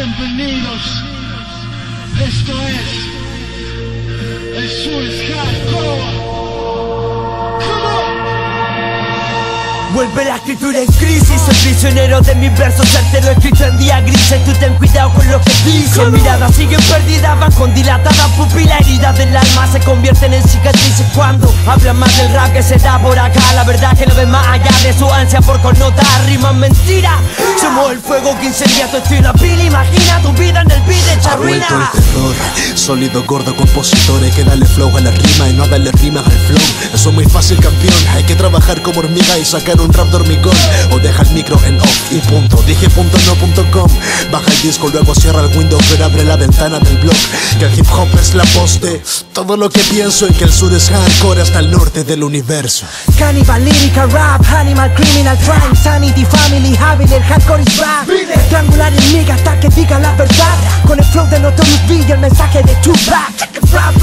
Bienvenidos, esto es el Sur es Hardcore. Vuelve la escritura en crisis, soy prisionero de mis versos certeros escrito en día grises. Tú ten cuidado con lo que dices. Miradas siguen perdidas, van con dilatadas pupilas. Heridas del alma se convierten en cicatrices cuando hablan más del rap que se da por acá. La verdad que no ven más allá de su ansia por connotar rimas mentiras. Somos el fuego que incendia tu estilo pila. Imagina tu vida en el beat de Charruina. Ha vuelto el terror, sólido, gordo, compositor. Hay que darle flow a la rima y no darle rimas al flow. Eso es muy fácil, campeón. Hay que trabajar como hormiga y sacar un rap de hormigón. O deja el micro en off y punto. Dije punto, no punto com. Baja el disco, luego cierra el window, pero abre la ventana del blog. Que el hip hop es la voz de todo lo que pienso y que el sur es hardcore hasta el norte del universo. Cannibal, lírica, rap, animal, criminal, crime, sanity, family, habit, el hardcore is rap. Triangular enemiga hasta que diga la verdad. Con el flow de Notorious B y el mensaje de Tupac.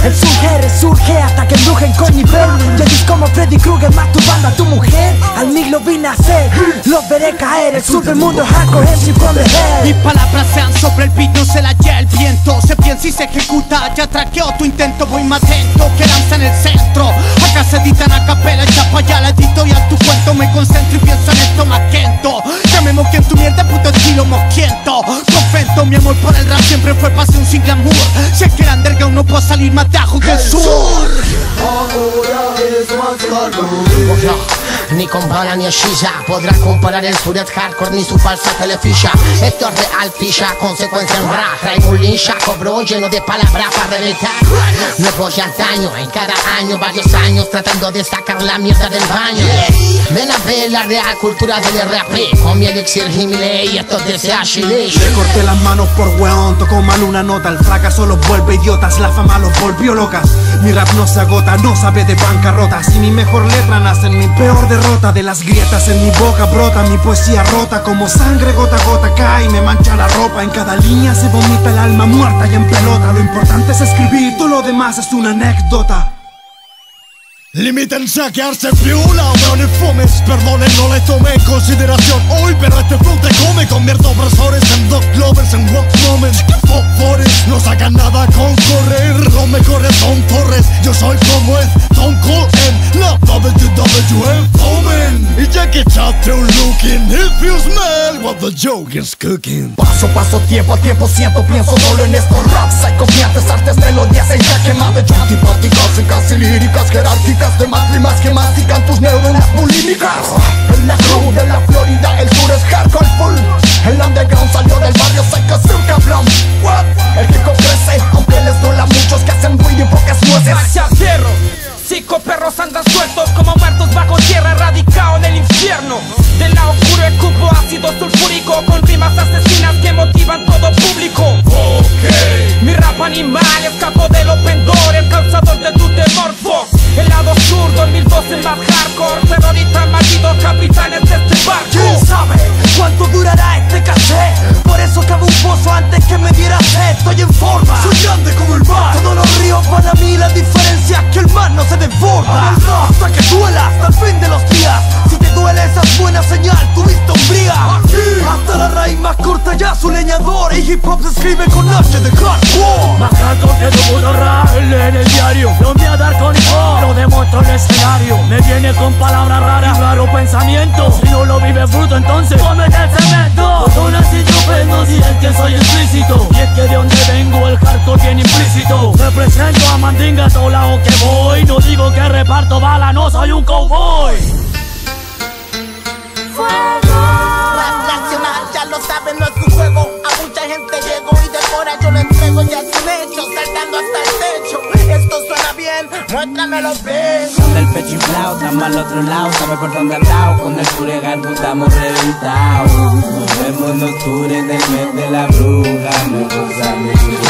El surge hasta que embrujen con nivel. Y el como Freddy Krueger masturbando a tu mujer. Al mí lo vi nacer, los veré caer. El sur del mundo hardcore es mi from the head. Mis palabras sean sobre el beat, no se la lleva el viento. Se piensa y se ejecuta, ya traqueo tu intento. Voy más atento que lanza en el centro. Acá se editan a capela, ya pa' allá la edito y a tu cuento me concentro y pienso en esto más quento. Que me moqué en tu mierda, puto estilo mosquiento. Confento, mi amor por el rap siempre fue pasión sin glamour. Si es que el underground no puede salir más de ajo que el sur. Ahora es más hardcore. Ni con bala ni shisha podrá comparar el sur es hardcore ni su falsa teleficha. Esto es real ficha, consecuencia en rap. Traigo un lincha, cobro lleno de palabras para reventar. No voy al daño, en cada año, varios años tratando de sacar la mierda del baño. Ven a ver la real cultura del RAP. Con mi elixir y mi ley, esto es de Chile. Le corté las manos por weón, tocó mal una nota. El fracaso los vuelve idiotas, la fama los volvió locas. Mi rap no se agota, no sabe de bancarrota. Si mi mejor letra nace en mi peor derrota. De las grietas en mi boca brota mi poesía rota. Como sangre gota a gota cae y me mancha la ropa. En cada línea se vomita el alma muerta y en pelota. Lo importante es escribir, todo lo demás es una anécdota. Limítense a quedarse piola, weones fomes. Perdonen, no les tomé en consideración hoy, pero este flow te come. Convierto opresores en dog lovers, en walk moments. Fosfores, no sacan nada con correr. Los mejores son torres, yo soy como es Stone Cold en la WWF Omen. Y ya que echaste un looking, if you smell what the joke is cooking. Paso a paso, tiempo a tiempo, siento, pienso solo en estos raps psicopiantes, artes, melodías en jaque mate. Antipáticas y casi líricas, jerárquicas de más rimas que mastican tus neuronas bulímicas. En la crew de la Florida, el sur es hardcore full. El underground salió del barrio, sé que es un cabrón. What? El hip hop crece, aunque les duela a muchos que hacen ruido y pocas nueces. Hacia fierro, cinco perros andan sueltos como muertos bajo tierra, erradicado en el infierno. Del lado oscuro escupo ácido sulfúrico con rimas asesinas que motivan todo público. Mi rap animal escapó del open door, el causador de tu temor, fuck. El lado zurdo, en 1000 voces más hardcore. Terroristas, malditos capitanes de este barco. ¿Quién sabe cuánto durará este cassette? Por eso cavé un pozo antes que me diera sed. Estoy en forma, soy grande como el mar. Todos los ríos van a mí, la diferencia es que el mar no se desborda. Hasta que duela, hasta el fin de los días. Si te duele esa es buena señal, tuviste hombría. Hasta la raíz más corta ya su leñador. Y hip hop se escribe con H de hardcore. Más hardcore que tu puto rap, en el diario. Lo voy a dar con hip hop, lo demuestro en el escenario. Me viene con palabras raras, raro pensamiento. Si no lo vive fruto, entonces comen el cemento. Todo así yo vengo, si es que soy explícito. Y es que de donde vengo el hardcore bien implícito. Represento a Mandinga a todos lados que voy. No digo que reparto bala, no soy un cowboy. Rap nacional, ya lo saben, no es un juego. A mucha gente llego y decora, yo lo entrego, ya es un hecho. Saltando hasta el techo, esto suena bien, muéstramelo bien. Con el pecho inflado, estamos al otro lado, sabe por dónde andado. Con el Curegardo estamos reventados. Nos vemos en octubre del mes de la bruja.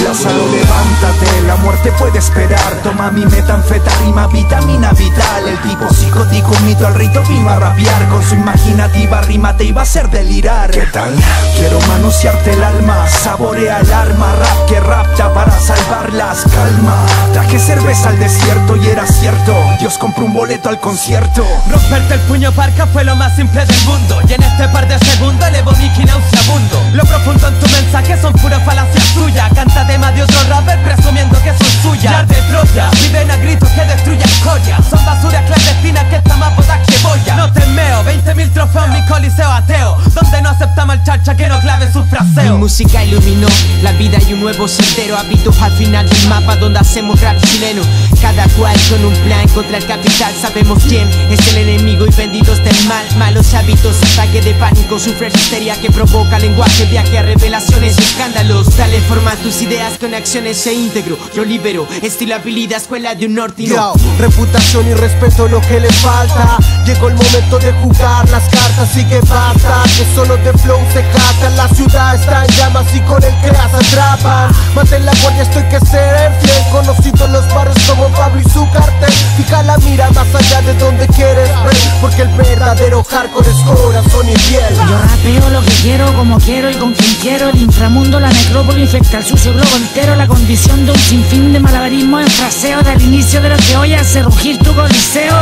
Lázaro, levántate, la muerte puede esperar. Toma mi metanfetamina, vitamina vital. El tipo psicótico, un mito al rito vino a rapear. Con su imaginativa rima te iba a hacer delirar. ¿Qué tal? Quiero manosearte el alma, saborea el arma. Rap que rapta para salvarlas, calma. Traje cerveza al desierto y era cierto, Dios compró un boleto al concierto. Romperte el puño parca fue lo más simple del mundo, y en este par de segundos elevo mi nauseabundo. Lo profundo en tu mensaje son puras falacias tuyas. Canta temas de otro rapper presumiendo que son suyas. Las de Troya viven a gritos que destruyen joyas. Son basuras clandestinas que están más botas que boya. No te meo, 20.000 trofeos en mi coliseo ateo, donde no aceptamos el chacha que no clave sus fraseos. Mi música iluminó la vida y un nuevo sendero. Hábitos al final del mapa donde hacemos rap chileno. Cada cual con un plan contra el capital. Sabemos quién es el enemigo y vendidos del mal. Malos hábitos, ataque de pánico, sufres histeria que provoca lenguaje, viaje a revelaciones y escándalos. Dale forma a tus ideas con acciones e íntegro. Yo libero, estilo, habilidad, escuela de un nortino. Yo, reputación y respeto lo que le falta. Llegó el momento de jugar las cartas y que basta, que solo de flow se cata. La ciudad está en llamas y con el que las atrapan. Mantén la guardia, estoy que ser fiel. Conocido en los barrios como Pablo y su cartel. Fija la mira más allá de donde quieres ver, porque el verdadero hardcore es corazón y piel. Yo rapeo lo que quiero, como quiero y con quien quiero. El inframundo, la necrópoli infecta el sucio globo entero. La condición de un sinfín de malabarismo en fraseo. Del inicio de lo que hoy hace rugir tu coliseo.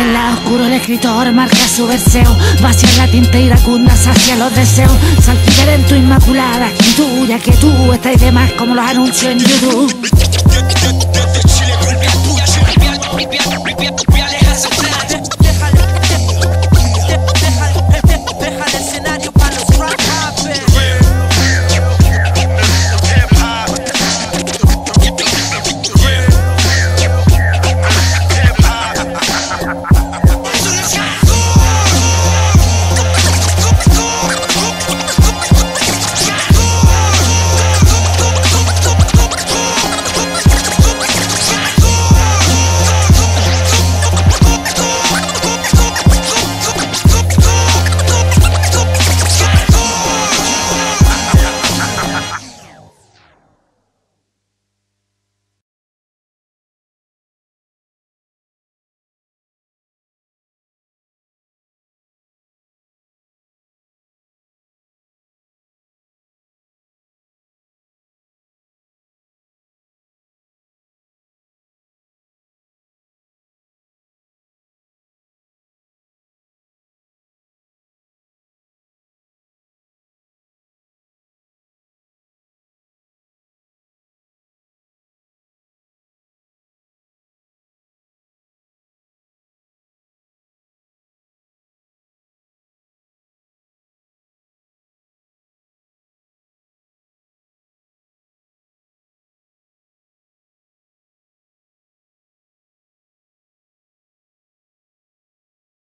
En la oscuro el escritor marca su verseo. Vaciar la tinta iracunda, sacia los deseos. Salpicar en tu inmaculada actitud, ya que tú estás de más como los anuncios en YouTube.